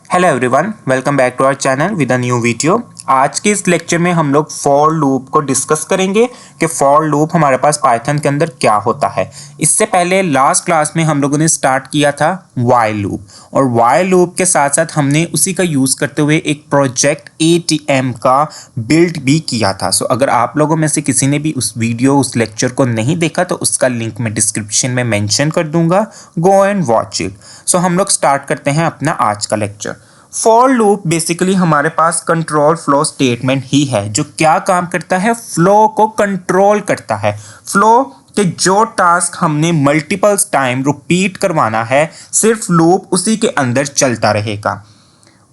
Hello everyone, welcome back to our channel with a new video. आज के इस lecture में हम लोग फॉर लूप को डिस्कस करेंगे कि फॉर लूप हमारे पास पाइथन के अंदर क्या होता है। इससे पहले लास्ट क्लास में हम लोगों ने स्टार्ट किया था व्हाइल लूप, और व्हाइल लूप के साथ साथ हमने उसी का यूज़ करते हुए एक प्रोजेक्ट ATM का बिल्ड भी किया था। सो अगर आप लोगों में से किसी ने भी उस लेक्चर को नहीं देखा तो उसका लिंक मैं डिस्क्रिप्शन में मेंशन कर दूंगा, गो एंड वॉच इट। सो हम लोग स्टार्ट करते हैं अपना आज का लेक्चर। फॉर लूप बेसिकली हमारे पास कंट्रोल फ्लो स्टेटमेंट ही है जो क्या काम करता है, फ्लो को कंट्रोल करता है। फ्लो के जो टास्क हमने मल्टीपल्स टाइम रिपीट करवाना है, सिर्फ लूप उसी के अंदर चलता रहेगा,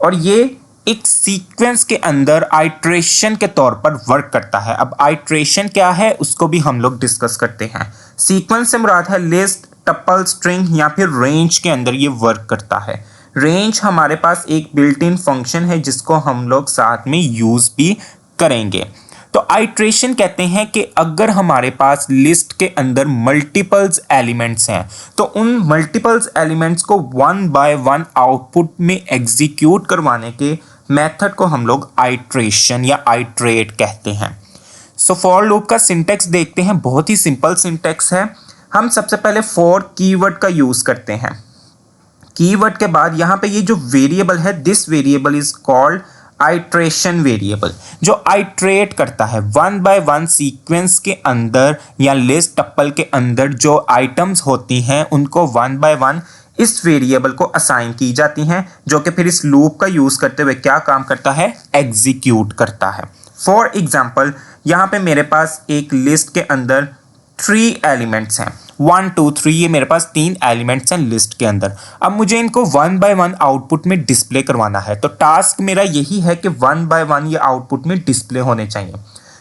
और ये एक सीक्वेंस के अंदर आइट्रेशन के तौर पर वर्क करता है। अब आइट्रेशन क्या है उसको भी हम लोग डिस्कस करते हैं। सीक्वेंस से मुराद है लिस्ट, टपल, स्ट्रिंग या फिर रेंज के अंदर ये वर्क करता है। रेंज हमारे पास एक बिल्ट इन फंक्शन है जिसको हम लोग साथ में यूज भी करेंगे। तो आइट्रेशन कहते हैं कि अगर हमारे पास लिस्ट के अंदर मल्टीपल्स एलिमेंट्स हैं तो उन मल्टीपल्स एलिमेंट्स को वन बाय वन आउटपुट में एग्जीक्यूट करवाने के मेथड को हम लोग आइट्रेशन या आइट्रेट कहते हैं। सो फॉर लूप का सिंटेक्स देखते हैं, बहुत ही सिंपल सिंटेक्स है। हम सबसे पहले फॉर कीवर्ड का यूज करते हैं। कीवर्ड के बाद यहाँ पे ये जो वेरिएबल है, this variable is called iteration variable, जो आइट्रेट करता है वन बाय वन सीक्वेंस के अंदर या लिस्ट टप्पल के अंदर जो आइटम्स होती हैं उनको वन बाय वन इस वेरिएबल को असाइन की जाती हैं, जो कि फिर इस लूप का यूज करते हुए क्या काम करता है, एग्जीक्यूट करता है। फॉर एग्जाम्पल यहाँ पे मेरे पास एक लिस्ट के अंदर 3 एलिमेंट्स हैं, 1 2 3, ये मेरे पास 3 एलिमेंट्स हैं लिस्ट के अंदर। अब मुझे इनको वन बाय वन आउटपुट में डिस्प्ले करवाना है, तो टास्क मेरा यही है कि वन बाय वन ये आउटपुट में डिस्प्ले होने चाहिए,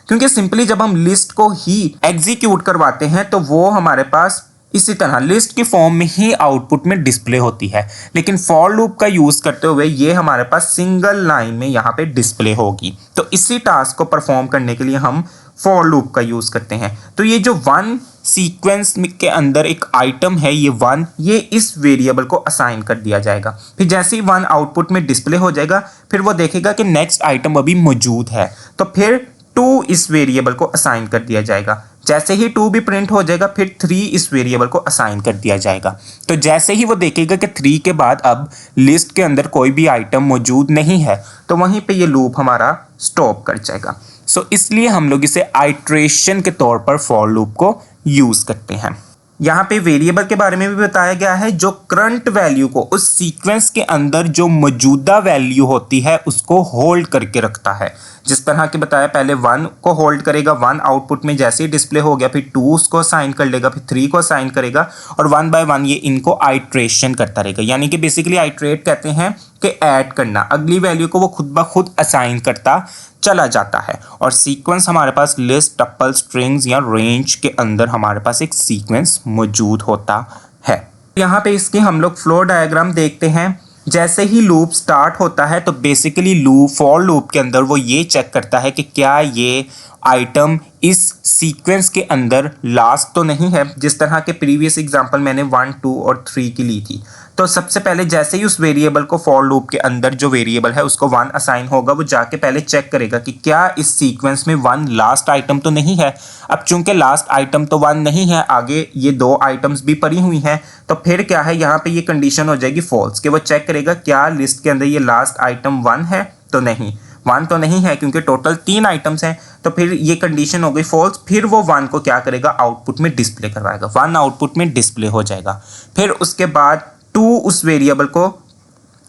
क्योंकि सिंपली जब हम लिस्ट को ही एग्जीक्यूट करवाते हैं तो वो हमारे पास इसी तरह लिस्ट की फॉर्म में ही आउटपुट में डिस्प्ले होती है, लेकिन फॉर लूप का यूज करते हुए ये हमारे पास सिंगल लाइन में यहाँ पे डिस्प्ले होगी। तो इसी टास्क को परफॉर्म करने के लिए हम फॉर लूप का यूज करते हैं। तो ये जो वन सीक्वेंस के अंदर एक आइटम है, ये वन, ये इस वेरिएबल को असाइन कर दिया जाएगा। फिर जैसे ही वन आउटपुट में डिस्प्ले हो जाएगा, फिर वो देखेगा कि नेक्स्ट आइटम अभी मौजूद है, तो फिर 2 इस वेरिएबल को असाइन कर दिया जाएगा। जैसे ही 2 भी प्रिंट हो जाएगा, फिर 3 इस वेरिएबल को असाइन कर दिया जाएगा। तो जैसे ही वो देखेगा कि 3 के बाद अब लिस्ट के अंदर कोई भी आइटम मौजूद नहीं है, तो वहीं पे ये लूप हमारा स्टॉप कर जाएगा। सो इसलिए हम लोग इसे आइट्रेशन के तौर पर फॉर लूप को यूज करते हैं। यहाँ पे वेरिएबल के बारे में भी बताया गया है, जो करंट वैल्यू को उस सीक्वेंस के अंदर जो मौजूदा वैल्यू होती है उसको होल्ड करके रखता है। जिस तरह के बताया, पहले 1 को होल्ड करेगा, 1 आउटपुट में जैसे ही डिस्प्ले हो गया, फिर 2 उसको असाइन कर लेगा, फिर 3 को असाइन करेगा, और वन बाय वन ये इनको आइट्रेशन करता रहेगा। यानी कि बेसिकली आइट्रेट कहते हैं कि ऐड करना, अगली वैल्यू को वो खुद ब खुद असाइन करता चला जाता है। और सीक्वेंस हमारे पास लिस्ट, टप्पल, स्ट्रिंग्स या रेंज के अंदर हमारे पास एक सीक्वेंस मौजूद होता है। यहाँ पे इसकी हम लोग फ्लो डायग्राम देखते हैं। जैसे ही लूप स्टार्ट होता है तो बेसिकली लूप फॉर लूप के अंदर वो ये चेक करता है कि क्या ये आइटम इस सीक्वेंस के अंदर लास्ट तो नहीं है। जिस तरह के प्रीवियस एग्जांपल मैंने 1 2 और 3 की ली थी, तो सबसे पहले जैसे ही उस वेरिएबल को फॉर लूप के अंदर जो वेरिएबल है उसको 1 असाइन होगा, वो जाके पहले चेक करेगा कि क्या इस सीक्वेंस में 1 लास्ट आइटम तो नहीं है। अब चूंकि लास्ट आइटम तो 1 नहीं है, आगे ये 2 आइटम्स भी पड़ी हुई हैं, तो फिर क्या है, यहाँ पे ये कंडीशन हो जाएगी फॉल्स, कि वो चेक करेगा क्या लिस्ट के अंदर ये लास्ट आइटम 1 है, तो नहीं, 1 तो नहीं है क्योंकि टोटल 3 आइटम्स हैं, तो फिर ये कंडीशन हो गई फॉल्स। फिर वो 1 को क्या करेगा, आउटपुट में डिस्प्ले करवाएगा, 1 आउटपुट में डिस्प्ले हो जाएगा। फिर उसके बाद 2 उस वेरिएबल को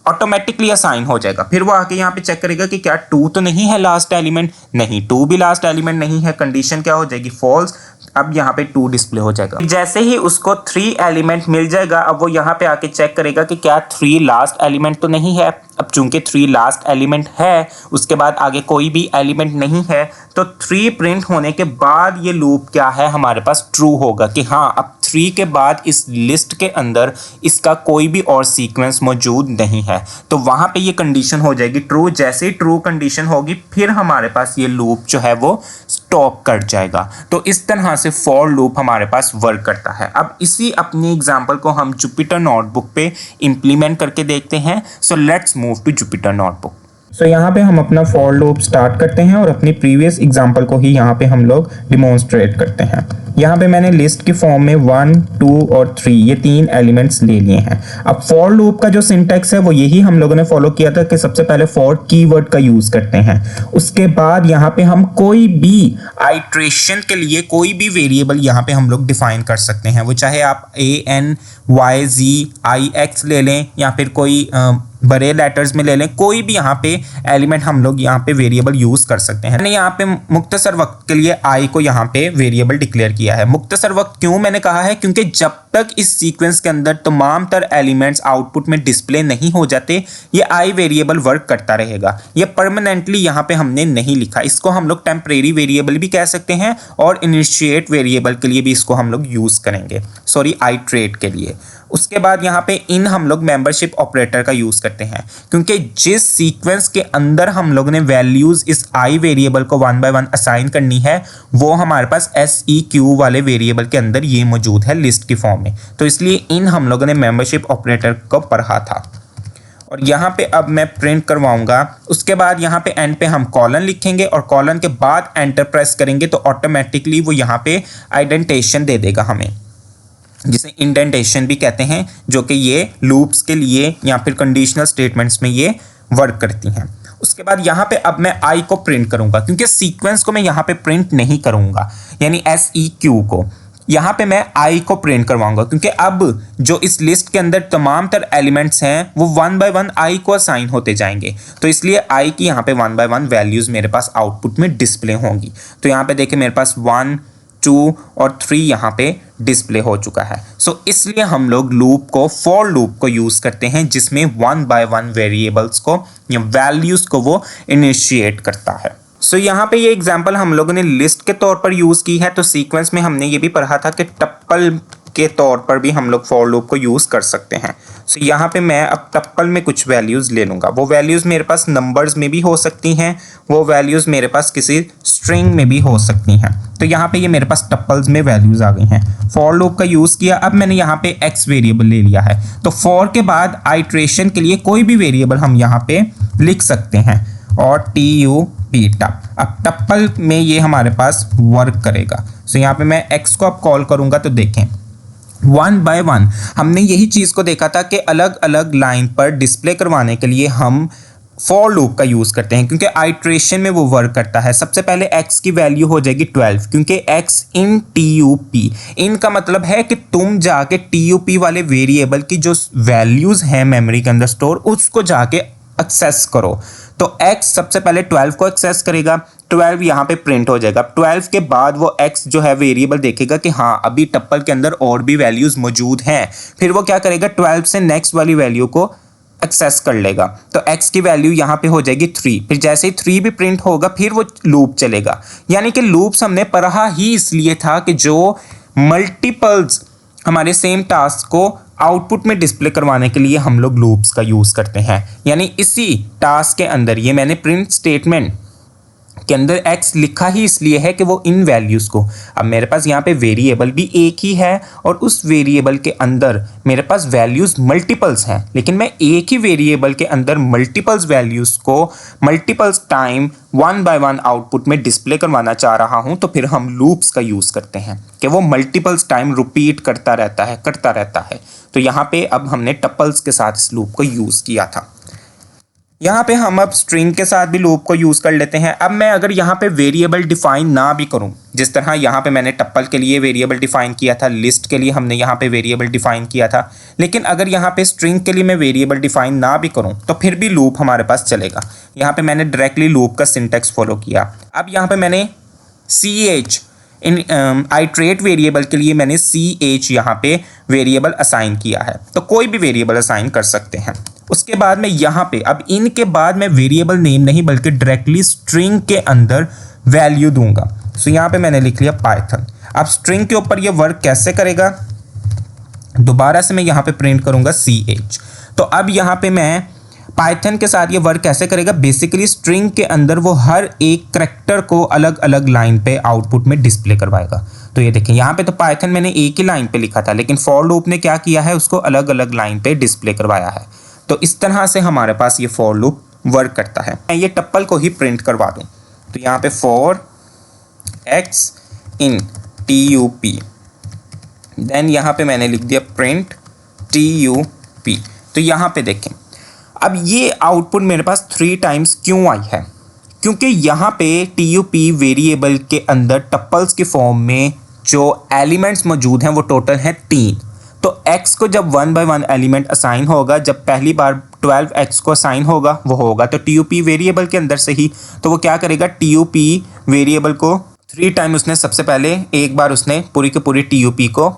ऑटोमेटिकली असाइन हो जाएगा। फिर वो आके यहाँ पे चेक करेगा कि क्या 2 तो नहीं है लास्ट एलिमेंट, नहीं, 2 भी लास्ट एलिमेंट नहीं है, कंडीशन क्या हो जाएगी, फॉल्स। अब यहाँ पे 2 डिस्प्ले हो जाएगा। जैसे ही उसको 3 एलिमेंट मिल जाएगा, अब वो यहाँ पे आके चेक करेगा कि क्या 3 लास्ट एलिमेंट तो नहीं है। अब चूंकि 3 लास्ट एलिमेंट है, उसके बाद आगे कोई भी एलिमेंट नहीं है, तो 3 प्रिंट होने के बाद ये लूप क्या है, हमारे पास ट्रू होगा कि हाँ, अब 3 के बाद इस लिस्ट के अंदर इसका कोई भी और सीक्वेंस मौजूद नहीं है। तो वहाँ पे ये कंडीशन हो जाएगी ट्रू। जैसे ही ट्रू कंडीशन होगी, फिर हमारे पास ये लूप जो है वो स्टॉप कर जाएगा। तो इस तरह से फॉर लूप हमारे पास वर्क करता है। अब इसी अपनी एग्जांपल को हम जुपिटर नोटबुक पे इंप्लीमेंट करके देखते हैं। So let's move to Jupyter notebook. So यहाँ पे हम अपना फॉर लूप स्टार्ट करते हैं और अपनी प्रीवियस एग्जांपल को ही यहाँ पे हम लोग डिमॉन्स्ट्रेट करते हैं। यहाँ पे मैंने लिस्ट की फॉर्म में 1, 2 और 3 ये 3 एलिमेंट्स ले लिए हैं। अब फॉर लूप का जो सिंटैक्स है वो यही हम लोगों ने फॉलो किया था कि सबसे पहले फॉर कीवर्ड का यूज करते हैं, उसके बाद यहाँ पे हम कोई भी आइट्रेशन के लिए कोई भी वेरिएबल यहाँ पे हम लोग डिफाइन कर सकते हैं, वो चाहे आप ANYZIX ले लें या फिर कोई बड़े लेटर्स में ले लें, कोई भी यहाँ पे एलिमेंट हम लोग यहाँ पे वेरिएबल यूज कर सकते हैं। मैंने यहाँ पे मुख्तसर वक्त के लिए आई को यहाँ पे वेरिएबल डिक्लेयर किया है। मुख्तसर वक्त क्यों मैंने कहा है, क्योंकि जब तक इस सीक्वेंस के अंदर तमाम तर एलिमेंट्स आउटपुट में डिस्प्ले नहीं हो जाते ये आई वेरिएबल वर्क करता रहेगा। ये परमानेंटली यहाँ पे हमने नहीं लिखा, इसको हम लोग टेम्परेरी वेरिएबल भी कह सकते हैं और इनिशिएट वेरिएबल के लिए भी इसको हम लोग यूज करेंगे, सॉरी आइट्रेट के लिए। उसके बाद यहाँ पे इन हम लोग मेंबरशिप ऑपरेटर का यूज करते हैं, क्योंकि जिस सीक्वेंस के अंदर हम लोग ने वैल्यूज इस आई वेरिएबल को 1 by 1 असाइन करनी है वो हमारे पास SEQ वाले वेरिएबल के अंदर ये मौजूद है लिस्ट की फॉर्म में, तो इसलिए इन हम लोगों ने मेंबरशिप ऑपरेटर को पढ़ा था। और यहाँ पे अब मैं प्रिंट करवाऊंगा, उसके बाद यहाँ पे एंड पे हम कॉलन लिखेंगे और कॉलन के बाद एंटर प्रेस करेंगे तो ऑटोमेटिकली वो यहाँ पे आइडेंटेशन दे देगा हमें, जिसे इंडेंटेशन भी कहते हैं, जो कि ये लूप्स के लिए या फिर कंडीशनल स्टेटमेंट्स में ये वर्क करती हैं। उसके बाद यहाँ पे अब मैं आई को प्रिंट करूंगा, क्योंकि सीक्वेंस को मैं यहाँ पे प्रिंट नहीं करूंगा, यानी SEQ को यहाँ पे मैं आई को प्रिंट करवाऊंगा, क्योंकि अब जो इस लिस्ट के अंदर तमाम तर एलिमेंट्स हैं वो 1 by 1 आई को असाइन होते जाएंगे, तो इसलिए आई की यहाँ पे 1 by 1 वैल्यूज मेरे पास आउटपुट में डिस्प्ले होंगी। तो यहाँ पे देखिए मेरे पास 1, 2 और 3 यहाँ पे डिस्प्ले हो चुका है। सो इसलिए हम लोग लूप को फॉर लूप को यूज करते हैं जिसमें 1 by 1 वेरिएबल्स को या वैल्यूज को वो इनिशिएट करता है। सो यहाँ पे ये एग्जांपल हम लोगों ने लिस्ट के तौर पर यूज की है, तो सीक्वेंस में हमने ये भी पढ़ा था कि टप्पल के तौर पर भी हम लोग फॉर लूप को यूज कर सकते हैं। सो यहाँ पे मैं अब टप्पल में कुछ वैल्यूज ले लूंगा, वो वैल्यूज मेरे पास नंबर्स में भी हो सकती हैं, वो वैल्यूज मेरे पास किसी स्ट्रिंग में भी हो सकती हैं। तो यहाँ पे ये मेरे पास टप्पल्स में वैल्यूज आ गई हैं। फॉर लूप का यूज किया, अब मैंने यहाँ पे x वेरिएबल ले लिया है, तो फॉर के बाद आइट्रेशन के लिए कोई भी वेरिएबल हम यहाँ पे लिख सकते हैं और TUP टप। अब टप्पल में ये हमारे पास वर्क करेगा। सो यहाँ पे मैं x को अब कॉल करूंगा तो देखें 1 by 1 हमने यही चीज को देखा था कि अलग अलग लाइन पर डिस्प्ले करवाने के लिए हम फॉर लूप का यूज करते हैं, क्योंकि आइट्रेशन में वो वर्क करता है। सबसे पहले x की वैल्यू हो जाएगी 12, क्योंकि x इन TUP, इन का मतलब है कि तुम जाके TUP वाले वेरिएबल की जो वैल्यूज हैं मेमोरी के अंदर स्टोर उसको जाके एक्सेस करो। तो x सबसे पहले 12 को एक्सेस करेगा, 12 यहाँ पे प्रिंट हो जाएगा। 12 के बाद वो x जो है वेरिएबल देखेगा कि हाँ अभी टप्पल के अंदर और भी वैल्यूज मौजूद हैं, फिर वो क्या करेगा 12 से नेक्स्ट वाली वैल्यू को एक्सेस कर लेगा। तो x की वैल्यू यहाँ पे हो जाएगी 3, फिर जैसे ही 3 भी प्रिंट होगा फिर वो लूप चलेगा। यानी कि लूप्स हमने पढ़ा ही इसलिए था कि जो मल्टीपल्स हमारे सेम टास्क को आउटपुट में डिस्प्ले करवाने के लिए हम लोग लूप्स का यूज करते हैं। यानी इसी टास्क के अंदर ये मैंने प्रिंट स्टेटमेंट के अंदर x लिखा ही इसलिए है कि वो इन वैल्यूज को, अब मेरे पास यहाँ पे वेरिएबल भी एक ही है और उस वेरिएबल के अंदर मेरे पास वैल्यूज मल्टीपल्स हैं, लेकिन मैं एक ही वेरिएबल के अंदर मल्टीपल्स वैल्यूज को मल्टीपल्स टाइम 1 by 1 आउटपुट में डिस्प्ले करवाना चाह रहा हूँ, तो फिर हम लूप्स का यूज करते हैं कि वो मल्टीपल्स टाइम रिपीट करता रहता है। तो यहाँ पे अब हमने टप्पल्स के साथ इस लूप को यूज किया था। यहाँ पे हम अब स्ट्रिंग के साथ भी लूप को यूज कर लेते हैं। अब मैं अगर यहाँ पे वेरिएबल डिफाइन ना भी करूँ, जिस तरह यहाँ पे मैंने टप्पल के लिए वेरिएबल डिफाइन किया था, लिस्ट के लिए हमने यहाँ पे वेरिएबल डिफाइन किया था, लेकिन अगर यहाँ पे स्ट्रिंग के लिए मैं वेरिएबल डिफाइन ना भी करूँ तो फिर भी लूप हमारे पास चलेगा। यहाँ पे मैंने डायरेक्टली लूप का सिंटैक्स फॉलो किया। अब यहाँ पे मैंने CH इन आइट्रेट वेरिएबल के लिए मैंने CH यहाँ पे वेरिएबल असाइन किया है, तो कोई भी वेरिएबल असाइन कर सकते हैं। उसके बाद में यहाँ पे अब इनके बाद मैं वेरिएबल नेम नहीं बल्कि डायरेक्टली स्ट्रिंग के अंदर वैल्यू दूंगा। सो यहाँ पे मैंने लिख लिया पाइथन। अब स्ट्रिंग के ऊपर ये वर्क कैसे करेगा, दोबारा से मैं यहाँ पे प्रिंट करूंगा CH। तो अब यहाँ पे मैं पाइथन के साथ ये वर्क कैसे करेगा, बेसिकली स्ट्रिंग के अंदर वो हर एक करैक्टर को अलग अलग लाइन पे आउटपुट में डिस्प्ले करवाएगा। तो ये देखें यहाँ पे तो पाइथन मैंने एक ही लाइन पे लिखा था, लेकिन फॉर लूप ने क्या किया है उसको अलग अलग लाइन पे डिस्प्ले करवाया है। तो इस तरह से हमारे पास ये फॉर लूप वर्क करता है। मैं ये टप्पल को ही प्रिंट करवा दूँ, तो यहाँ पे for x in TUP, then यहाँ पे मैंने लिख दिया प्रिंट TUP। तो यहाँ पे देखें, अब ये आउटपुट मेरे पास 3 टाइम्स क्यों आई है, क्योंकि यहाँ पे TUP वेरिएबल के अंदर टप्पल्स के फॉर्म में जो एलिमेंट्स मौजूद हैं वो टोटल हैं 3। तो x को जब 1 बाय 1 एलिमेंट असाइन होगा, जब पहली बार 12x को असाइन होगा वो होगा तो TUP वेरिएबल के अंदर से ही, तो वो क्या करेगा, TUP वेरिएबल को 3 टाइम उसने सबसे पहले एक बार उसने पूरी के पूरी TUP को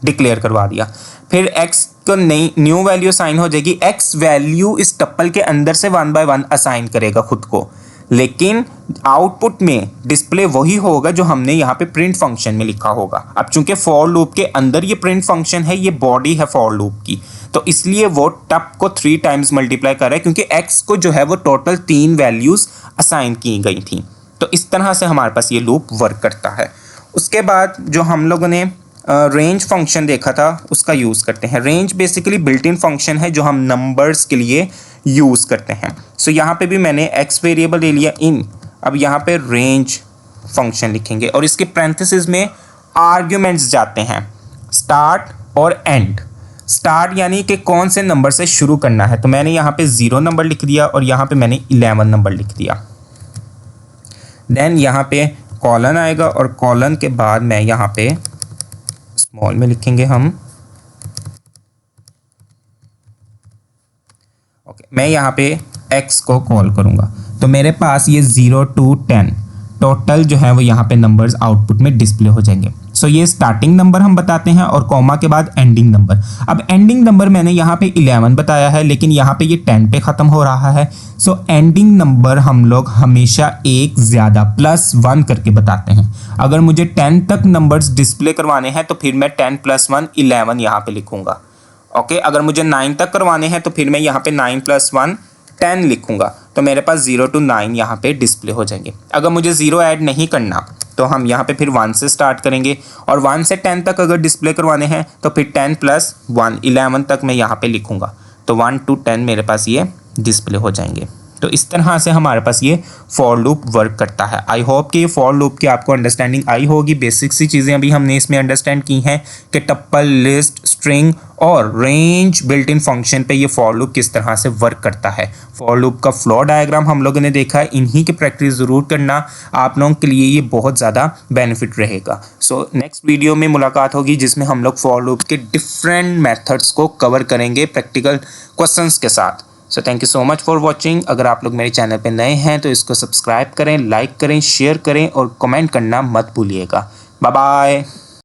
डिक्लेयर करवा दिया। फिर x को नई न्यू वैल्यू असाइन हो जाएगी, x वैल्यू इस टप्पल के अंदर से 1 बाय 1 असाइन करेगा खुद को, लेकिन आउटपुट में डिस्प्ले वही होगा जो हमने यहाँ पे प्रिंट फंक्शन में लिखा होगा। अब चूंकि फॉर लूप के अंदर ये प्रिंट फंक्शन है, ये बॉडी है फॉर लूप की, तो इसलिए वो टप को 3 टाइम्स मल्टीप्लाई कर रहा है, क्योंकि x को जो है वो टोटल 3 वैल्यूज असाइन की गई थी। तो इस तरह से हमारे पास ये लूप वर्क करता है। उसके बाद जो हम लोगों ने रेंज फंक्शन देखा था उसका यूज़ करते हैं। Range basically built in function है जो हम नंबर्स के लिए यूज़ करते हैं। सो यहाँ पे भी मैंने x वेरिएबल ले लिया इन, अब यहाँ पे रेंज फंक्शन लिखेंगे और इसके पैरेंथेसिस में आर्ग्यूमेंट्स जाते हैं स्टार्ट और एंड। स्टार्ट यानी कि कौन से नंबर से शुरू करना है, तो मैंने यहाँ पे 0 नंबर लिख दिया और यहाँ पे मैंने 11 नंबर लिख दिया। देन यहाँ पे कॉलन आएगा और कॉलन के बाद मैं यहाँ पे स्मॉल में लिखेंगे हम, ओके, मैं यहाँ पे x को कॉल करूँगा, तो मेरे पास ये 0 to 10 टोटल जो है वो यहाँ पे नंबर्स आउटपुट में डिस्प्ले हो जाएंगे। सो ये स्टार्टिंग नंबर हम बताते हैं और कॉमा के बाद एंडिंग नंबर। अब एंडिंग नंबर मैंने यहाँ पे 11 बताया है, लेकिन यहाँ पे ये 10 पे ख़त्म हो रहा है। सो एंडिंग नंबर हम लोग हमेशा एक ज़्यादा +1 करके बताते हैं। अगर मुझे 10 तक नंबर्स डिस्प्ले करवाने हैं तो फिर मैं 10 + 1 11 यहाँ पे लिखूँगा। ओके, अगर मुझे 9 तक करवाने हैं तो फिर मैं यहाँ पे 9 + 1 10 लिखूँगा, तो मेरे पास 0 to 9 यहाँ पे डिस्प्ले हो जाएंगे। अगर मुझे 0 ऐड नहीं करना तो हम यहाँ पे फिर 1 से स्टार्ट करेंगे और 1 से 10 तक अगर डिस्प्ले करवाने हैं तो फिर 10 + 1 11 तक मैं यहाँ पे लिखूँगा, तो 1 to 10 मेरे पास ये डिस्प्ले हो जाएंगे। तो इस तरह से हमारे पास ये फॉर लूप वर्क करता है। आई होप कि ये फॉर लूप की आपको अंडरस्टैंडिंग आई होगी। बेसिक सी चीज़ें अभी हमने इसमें अंडरस्टैंड की हैं कि टप्पल, लिस्ट, स्ट्रिंग और रेंज बिल्ट इन फंक्शन पे ये फॉर लूप किस तरह से वर्क करता है। फॉर लूप का फ्लो डायग्राम हम लोगों ने देखा है, इन्हीं की प्रैक्टिस ज़रूर करना, आप लोगों के लिए ये बहुत ज़्यादा बेनिफिट रहेगा। सो नेक्स्ट वीडियो में मुलाकात होगी जिसमें हम लोग फॉर लूप के डिफरेंट मेथड्स को कवर करेंगे प्रैक्टिकल क्वेश्चंस के साथ। So thank you so much for watching. अगर आप लोग मेरे चैनल पे नए हैं तो इसको सब्सक्राइब करें, लाइक करें, शेयर करें और कमेंट करना मत भूलिएगा। Bye bye.